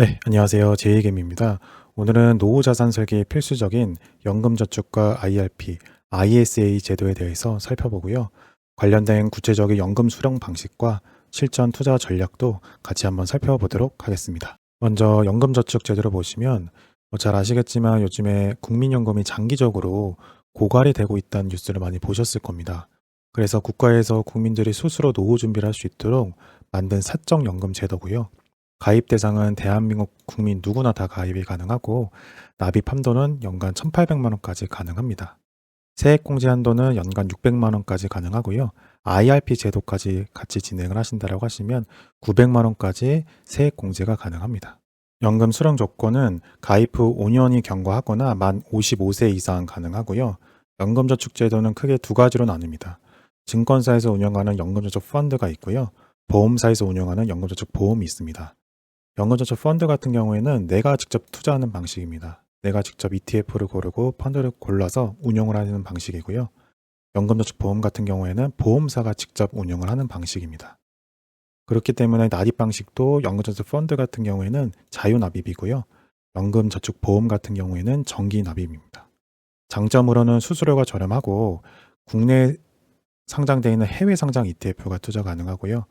네, 안녕하세요. 제이겜입니다. 오늘은 노후자산 설계에 필수적인 연금저축과 IRP, ISA 제도에 대해서 살펴보고요. 관련된 구체적인 연금 수령 방식과 실전 투자 전략도 같이 한번 살펴보도록 하겠습니다. 먼저 연금저축 제도를 보시면 잘 아시겠지만 요즘에 국민연금이 장기적으로 고갈이 되고 있다는 뉴스를 많이 보셨을 겁니다. 그래서 국가에서 국민들이 스스로 노후 준비를 할 수 있도록 만든 사적연금 제도고요. 가입 대상은 대한민국 국민 누구나 다 가입이 가능하고 납입 한도는 연간 1,800만 원까지 가능합니다. 세액공제 한도는 연간 600만 원까지 가능하고요. IRP 제도까지 같이 진행을 하신다고 하시면 900만 원까지 세액공제가 가능합니다. 연금 수령 조건은 가입 후 5년이 경과하거나 만 55세 이상 가능하고요. 연금저축제도는 크게 두 가지로 나뉩니다. 증권사에서 운영하는 연금저축 펀드가 있고요. 보험사에서 운영하는 연금저축 보험이 있습니다. 연금저축 펀드 같은 경우에는 내가 직접 투자하는 방식입니다. 내가 직접 ETF를 고르고 펀드를 골라서 운용을 하는 방식이고요. 연금저축 보험 같은 경우에는 보험사가 직접 운영을 하는 방식입니다. 그렇기 때문에 납입 방식도 연금저축 펀드 같은 경우에는 자유납입이고요. 연금저축 보험 같은 경우에는 정기납입입니다. 장점으로는 수수료가 저렴하고 국내 상장되어 있는 해외 상장 ETF가 투자 가능하고요.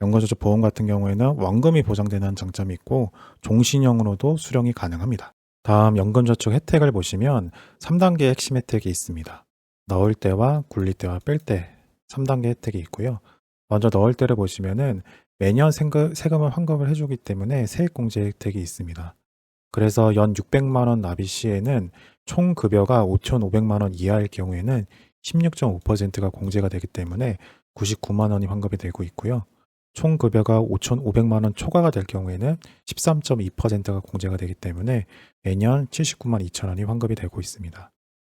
연금저축 보험 같은 경우에는 원금이 보장되는 장점이 있고 종신형으로도 수령이 가능합니다. 다음 연금저축 혜택을 보시면 3단계 핵심 혜택이 있습니다. 넣을 때와 굴릴 때와 뺄 때 3단계 혜택이 있고요. 먼저 넣을 때를 보시면은 매년 세금을 환급을 해주기 때문에 세액공제 혜택이 있습니다. 그래서 연 600만 원 납입 시에는 총 급여가 5,500만 원 이하일 경우에는 16.5%가 공제가 되기 때문에 99만 원이 환급이 되고 있고요. 총 급여가 5,500만 원 초과가 될 경우에는 13.2%가 공제가 되기 때문에 매년 79만 2천 원이 환급이 되고 있습니다.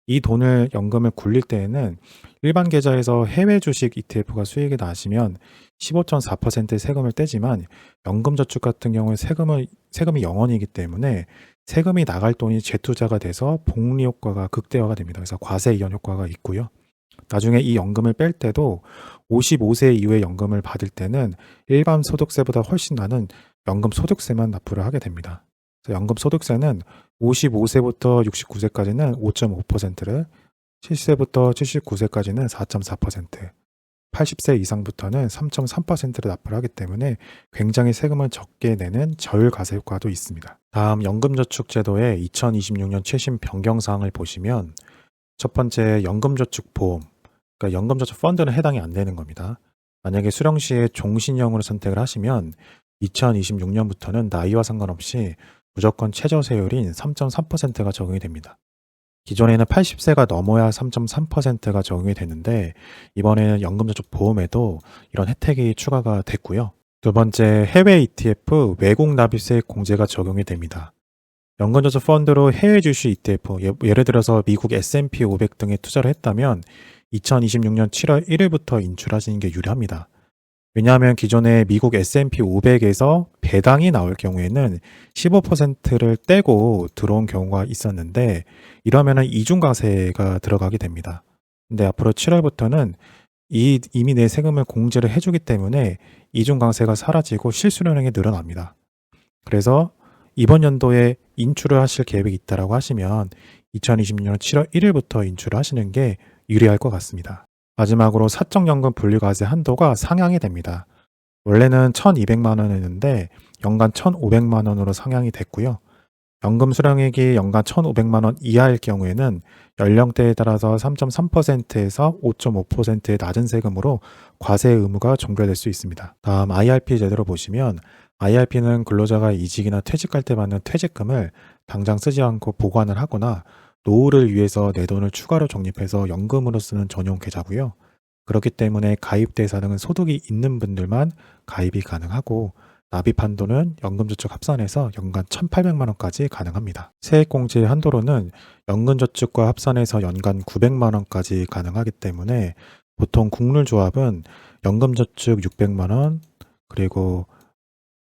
이 돈을 연금을 굴릴 때에는 일반 계좌에서 해외 주식 ETF가 수익이 나시면 15.4%의 세금을 떼지만 연금저축 같은 경우에 세금이 0원이기 때문에 세금이 나갈 돈이 재투자가 돼서 복리 효과가 극대화가 됩니다. 그래서 과세 이연 효과가 있고요. 나중에 이 연금을 뺄 때도 55세 이후에 연금을 받을 때는 일반 소득세보다 훨씬 나는 연금 소득세만 납부를 하게 됩니다. 그래서 연금 소득세는 55세부터 69세까지는 5.5%를, 70세부터 79세까지는 4.4%, 80세 이상부터는 3.3%를 납부를 하기 때문에 굉장히 세금을 적게 내는 저율과세 효과도 있습니다. 다음 연금저축제도의 2026년 최신 변경사항을 보시면 첫 번째 연금저축보험, 그러니까 연금저축 펀드는 해당이 안 되는 겁니다. 만약에 수령 시에 종신형으로 선택을 하시면 2026년부터는 나이와 상관없이 무조건 최저세율인 3.3%가 적용이 됩니다. 기존에는 80세가 넘어야 3.3%가 적용이 되는데 이번에는 연금저축 보험에도 이런 혜택이 추가가 됐고요. 두 번째, 해외 ETF 외국 납입세 공제가 적용이 됩니다. 연금저축 펀드로 해외 주식 ETF, 예를 들어서 미국 S&P 500 등에 투자를 했다면 2026년 7월 1일부터 인출하시는 게 유리합니다. 왜냐하면 기존에 미국 S&P 500에서 배당이 나올 경우에는 15%를 떼고 들어온 경우가 있었는데 이러면은 이중과세가 들어가게 됩니다. 근데 앞으로 7월부터는 이미 내 세금을 공제를 해주기 때문에 이중과세가 사라지고 실수령액이 늘어납니다. 그래서 이번 연도에 인출을 하실 계획이 있다고 하시면 2026년 7월 1일부터 인출을 하시는 게 유리할 것 같습니다. 마지막으로 사적연금 분류과세 한도가 상향이 됩니다. 원래는 1,200만 원이었는데 연간 1,500만 원으로 상향이 됐고요. 연금 수령액이 연간 1,500만 원 이하일 경우에는 연령대에 따라서 3.3%에서 5.5%의 낮은 세금으로 과세 의무가 종결될 수 있습니다. 다음 IRP 제도로 보시면 IRP는 근로자가 이직이나 퇴직할 때 받는 퇴직금을 당장 쓰지 않고 보관을 하거나 노후를 위해서 내 돈을 추가로 적립해서 연금으로 쓰는 전용 계좌고요. 그렇기 때문에 가입 대상은 소득이 있는 분들만 가입이 가능하고 납입 한도는 연금저축 합산해서 연간 1,800만 원까지 가능합니다. 세액공제 한도로는 연금저축과 합산해서 연간 900만 원까지 가능하기 때문에 보통 국룰조합은 연금저축 600만 원 그리고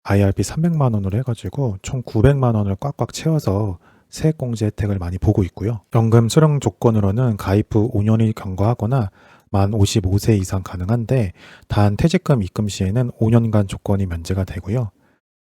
IRP 300만 원으로 해가지고 총 900만 원을 꽉꽉 채워서 세액공제 혜택을 많이 보고 있고요. 연금 수령 조건으로는 가입 후 5년이 경과하거나 만 55세 이상 가능한데 단 퇴직금 입금 시에는 5년간 조건이 면제가 되고요.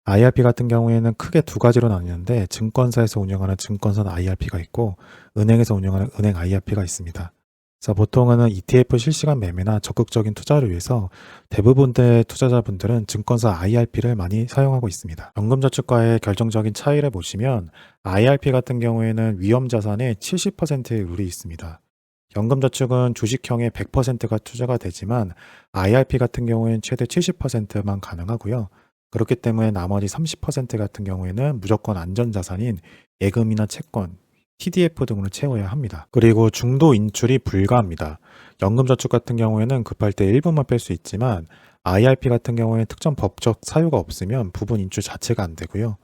IRP 같은 경우에는 크게 두 가지로 나뉘는데 증권사에서 운영하는 증권사 IRP가 있고 은행에서 운영하는 은행 IRP가 있습니다. 그래서 보통은 ETF 실시간 매매나 적극적인 투자를 위해서 대부분의 투자자분들은 증권사 IRP를 많이 사용하고 있습니다. 연금저축과의 결정적인 차이를 보시면 IRP 같은 경우에는 위험자산의 70%의 룰이 있습니다. 연금저축은 주식형의 100%가 투자가 되지만 IRP 같은 경우에는 최대 70%만 가능하고요. 그렇기 때문에 나머지 30% 같은 경우에는 무조건 안전자산인 예금이나 채권, TDF 등으로 채워야 합니다. 그리고 중도 인출이 불가합니다. 연금저축 같은 경우에는 급할 때 일부만 뺄 수 있지만 IRP 같은 경우에는 특정 법적 사유가 없으면 부분 인출 자체가 안 되고요.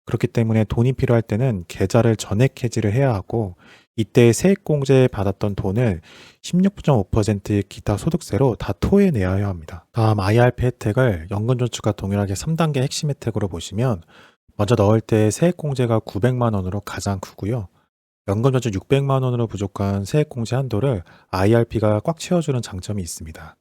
그렇기 때문에 돈이 필요할 때는 계좌를 전액 해지를 해야 하고 이때 세액공제 받았던 돈을 16.5%의 기타 소득세로 다 토해내야 합니다. 다음 IRP 혜택을 연금저축과 동일하게 3단계 핵심 혜택으로 보시면 먼저 넣을 때 세액공제가 900만 원으로 가장 크고요. 연금저축 600만 원으로 부족한 세액공제 한도를 IRP가 꽉 채워주는 장점이 있습니다.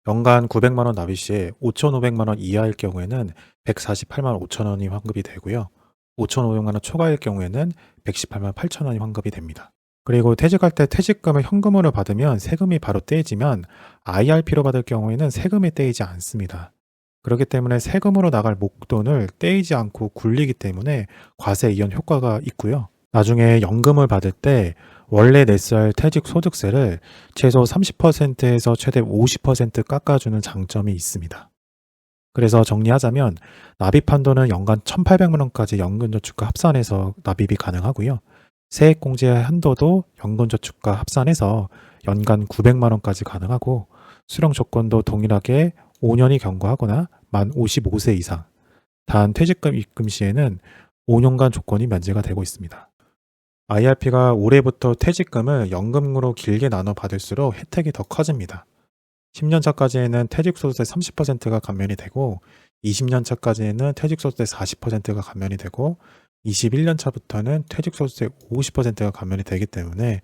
연간 900만 원 납입 시에 5,500만 원 이하일 경우에는 148만 5천 원이 환급이 되고요. 5,500만 원 초과일 경우에는 118만 8천 원이 환급이 됩니다. 그리고 퇴직할 때 퇴직금을 현금으로 받으면 세금이 바로 떼지만 IRP로 받을 경우에는 세금이 떼이지 않습니다. 그렇기 때문에 세금으로 나갈 목돈을 떼이지 않고 굴리기 때문에 과세 이연 효과가 있고요. 나중에 연금을 받을 때 원래 냈을 퇴직 소득세를 최소 30%에서 최대 50% 깎아주는 장점이 있습니다. 그래서 정리하자면 납입 한도는 연간 1,800만 원까지 연금저축과 합산해서 납입이 가능하고요. 세액공제 한도도 연금저축과 합산해서 연간 900만 원까지 가능하고 수령 조건도 동일하게 5년이 경과하거나 만 55세 이상, 단 퇴직금 입금 시에는 5년간 조건이 면제가 되고 있습니다. IRP가 올해부터 퇴직금을 연금으로 길게 나눠 받을수록 혜택이 더 커집니다. 10년 차까지에는 퇴직소득세 30%가 감면이 되고 20년 차까지에는 퇴직소득세 40%가 감면이 되고 21년 차부터는 퇴직소득세 50%가 감면이 되기 때문에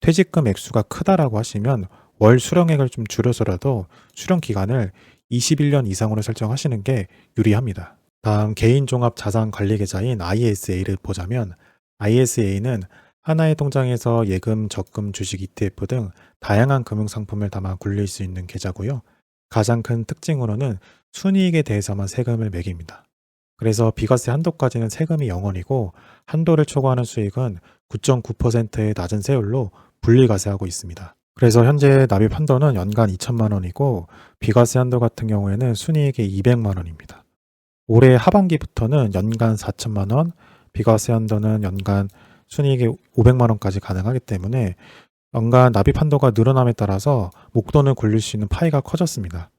퇴직금 액수가 크다라고 하시면 월 수령액을 좀 줄여서라도 수령 기간을 21년 이상으로 설정하시는 게 유리합니다. 다음 개인종합자산관리계좌인 ISA를 보자면 ISA는 하나의 통장에서 예금, 적금, 주식, ETF 등 다양한 금융상품을 담아 굴릴 수 있는 계좌고요. 가장 큰 특징으로는 순이익에 대해서만 세금을 매깁니다. 그래서 비과세 한도까지는 세금이 0원이고 한도를 초과하는 수익은 9.9%의 낮은 세율로 분리과세하고 있습니다. 그래서 현재 납입 한도는 연간 2천만 원이고 비과세 한도 같은 경우에는 순이익이 200만 원입니다. 올해 하반기부터는 연간 4천만 원, 비과세 한도는 연간 순이익이 500만 원까지 가능하기 때문에 연간 납입 한도가 늘어남에 따라서 목돈을 굴릴 수 있는 파이가 커졌습니다.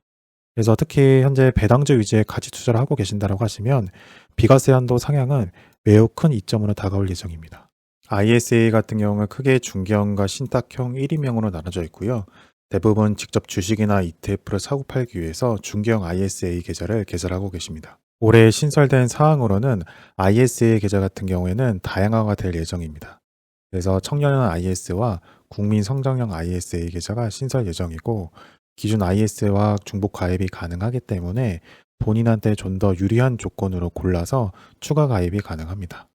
그래서 특히 현재 배당주 위주의 가치 투자를 하고 계신다고 하시면 비과세 한도 상향은 매우 큰 이점으로 다가올 예정입니다. ISA 같은 경우는 크게 중개형과 신탁형 1인명으로 나눠져 있고요. 대부분 직접 주식이나 ETF를 사고 팔기 위해서 중개형 ISA 계좌를 개설하고 계십니다. 올해 신설된 사항으로는 ISA 계좌 같은 경우에는 다양화가 될 예정입니다. 그래서 청년형 IS와 국민성장형 ISA 계좌가 신설 예정이고 기존 IS와 중복 가입이 가능하기 때문에 본인한테 좀 더 유리한 조건으로 골라서 추가 가입이 가능합니다.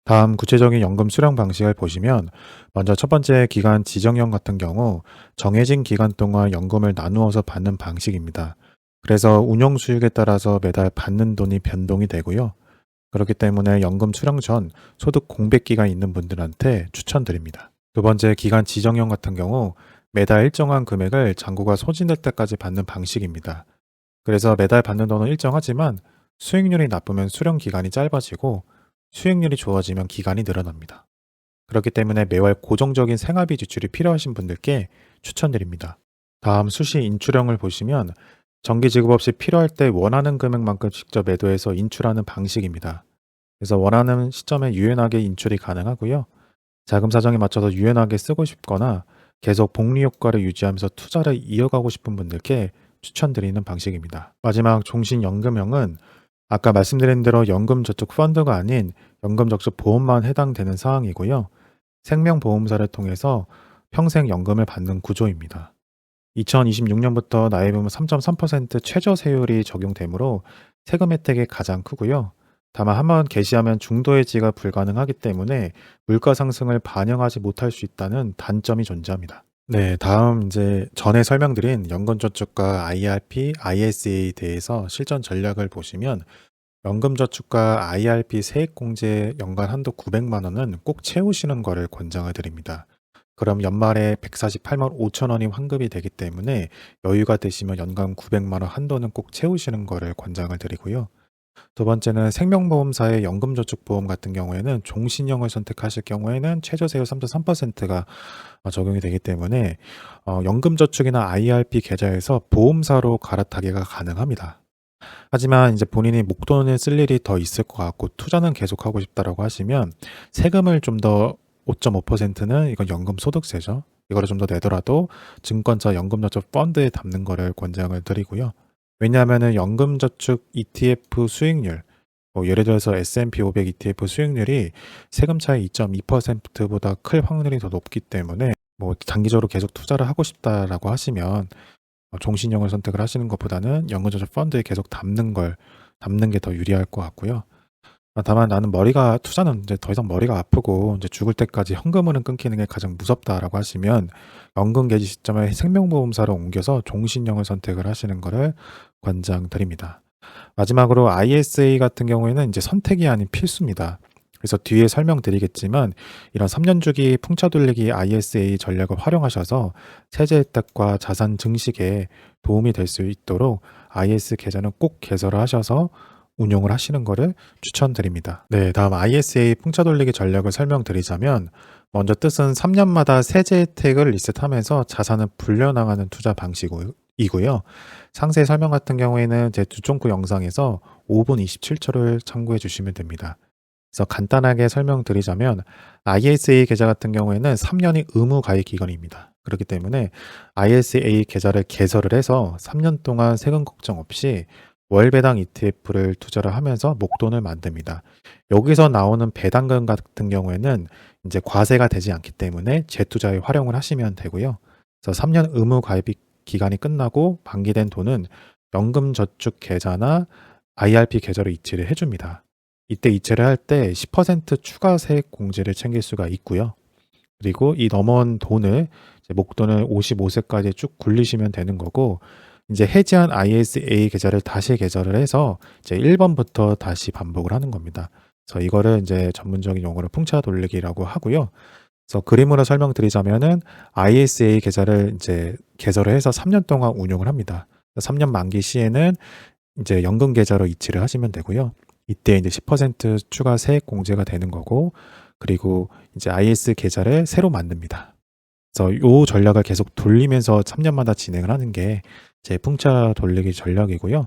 다음 구체적인 연금 수령 방식을 보시면 먼저 첫 번째 기간 지정형 같은 경우 정해진 기간 동안 연금을 나누어서 받는 방식입니다. 그래서 운용 수익에 따라서 매달 받는 돈이 변동이 되고요. 그렇기 때문에 연금 수령 전 소득 공백 기간이 있는 분들한테 추천드립니다. 두 번째 기간 지정형 같은 경우 매달 일정한 금액을 잔고가 소진될 때까지 받는 방식입니다. 그래서 매달 받는 돈은 일정하지만 수익률이 나쁘면 수령 기간이 짧아지고 수익률이 좋아지면 기간이 늘어납니다. 그렇기 때문에 매월 고정적인 생활비 지출이 필요하신 분들께 추천드립니다. 다음 수시 인출형을 보시면 정기 지급 없이 필요할 때 원하는 금액만큼 직접 매도해서 인출하는 방식입니다. 그래서 원하는 시점에 유연하게 인출이 가능하고요. 자금 사정에 맞춰서 유연하게 쓰고 싶거나 계속 복리 효과를 유지하면서 투자를 이어가고 싶은 분들께 추천드리는 방식입니다. 마지막 종신연금형은 아까 말씀드린 대로 연금저축 펀드가 아닌 연금저축 보험만 해당되는 사항이고요. 생명보험사를 통해서 평생 연금을 받는 구조입니다. 2026년부터 나이보험 3.3% 최저 세율이 적용되므로 세금 혜택이 가장 크고요. 다만 한번 개시하면 중도 해지가 불가능하기 때문에 물가 상승을 반영하지 못할 수 있다는 단점이 존재합니다. 네, 다음 이제 전에 설명드린 연금저축과 IRP, ISA에 대해서 실전 전략을 보시면 연금저축과 IRP 세액공제 연간 한도 900만 원은 꼭 채우시는 거를 권장을 드립니다. 그럼 연말에 148만 5천 원이 환급이 되기 때문에 여유가 되시면 연간 900만 원 한도는 꼭 채우시는 거를 권장을 드리고요. 두 번째는 생명보험사의 연금저축보험 같은 경우에는 종신형을 선택하실 경우에는 최저세율 3.3%가 적용이 되기 때문에 연금저축이나 IRP 계좌에서 보험사로 갈아타기가 가능합니다. 하지만 이제 본인이 목돈을 쓸 일이 더 있을 것 같고 투자는 계속하고 싶다라고 하시면 세금을 좀 더 5.5%는 이건 연금소득세죠. 이거를 좀 더 내더라도 증권사 연금저축 펀드에 담는 거를 권장을 드리고요. 왜냐하면은 연금저축 ETF 수익률, 예를 들어서 S&P 500 ETF 수익률이 세금 차이 2.2%보다 클 확률이 더 높기 때문에 장기적으로 계속 투자를 하고 싶다라고 하시면 종신형을 선택을 하시는 것보다는 연금저축 펀드에 계속 담는 게 더 유리할 것 같고요. 다만 나는 투자는 이제 더 이상 머리가 아프고 이제 죽을 때까지 현금으로는 끊기는 게 가장 무섭다라고 하시면 연금 개시 시점에 생명보험사로 옮겨서 종신형을 선택을 하시는 것을 권장드립니다. 마지막으로 ISA 같은 경우에는 이제 선택이 아닌 필수입니다. 그래서 뒤에 설명드리겠지만 이런 3년 주기 풍차 돌리기 ISA 전략을 활용하셔서 세제 혜택과 자산 증식에 도움이 될 수 있도록 IS 계좌는 꼭 개설을 하셔서 운용을 하시는 것을 추천드립니다. 네, 다음 ISA 풍차 돌리기 전략을 설명드리자면 먼저 뜻은 3년마다 세제 혜택을 리셋하면서 자산을 불려나가는 투자 방식이고요. 상세 설명 같은 경우에는 제 두쫑크 영상에서 5분 27초를 참고해 주시면 됩니다. 그래서 간단하게 설명드리자면 ISA 계좌 같은 경우에는 3년이 의무 가입 기간입니다. 그렇기 때문에 ISA 계좌를 개설을 해서 3년 동안 세금 걱정 없이 월 배당 ETF를 투자를 하면서 목돈을 만듭니다. 여기서 나오는 배당금 같은 경우에는 이제 과세가 되지 않기 때문에 재투자에 활용을 하시면 되고요. 그래서 3년 의무 가입 기간이 끝나고 만기된 돈은 연금저축 계좌나 IRP 계좌로 이체를 해줍니다. 이때 이체를 할 때 10% 추가 세액 공제를 챙길 수가 있고요. 그리고 이 넘어온 돈을 목돈을 55세까지 쭉 굴리시면 되는 거고 이제 해지한 ISA 계좌를 다시 개설을 해서 이제 1번부터 다시 반복을 하는 겁니다. 그래서 이거를 이제 전문적인 용어로 풍차 돌리기라고 하고요. 그래서 그림으로 설명드리자면은 ISA 계좌를 이제 개설을 해서 3년 동안 운용을 합니다. 3년 만기 시에는 이제 연금 계좌로 이체를 하시면 되고요. 이때 이제 10% 추가 세액 공제가 되는 거고, 그리고 이제 IS 계좌를 새로 만듭니다. 그래서 이 전략을 계속 돌리면서 3년마다 진행을 하는 게 제 풍차 돌리기 전략이고요.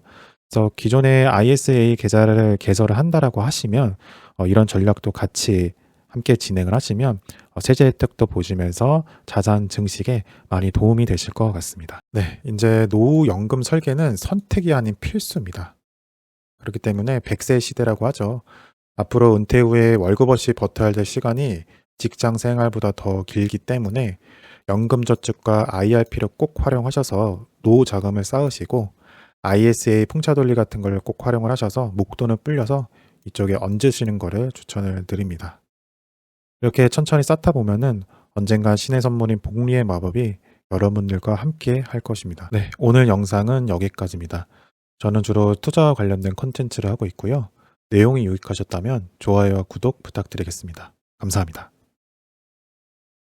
그래서 기존에 ISA 계좌를 개설을 한다라고 하시면 이런 전략도 같이 함께 진행을 하시면 세제 혜택도 보시면서 자산 증식에 많이 도움이 되실 것 같습니다. 네, 이제 노후 연금 설계는 선택이 아닌 필수입니다. 그렇기 때문에 100세 시대라고 하죠. 앞으로 은퇴 후에 월급 없이 버텨야 될 시간이 직장 생활보다 더 길기 때문에 연금저축과 IRP를 꼭 활용하셔서 노후 자금을 쌓으시고 ISA 풍차돌리 같은 걸 꼭 활용을 하셔서 목돈을 불려서 이쪽에 얹으시는 거를 추천을 드립니다. 이렇게 천천히 쌓다 보면은 언젠가 신의 선물인 복리의 마법이 여러분들과 함께 할 것입니다. 네, 오늘 영상은 여기까지입니다. 저는 주로 투자와 관련된 콘텐츠를 하고 있고요. 내용이 유익하셨다면 좋아요와 구독 부탁드리겠습니다. 감사합니다.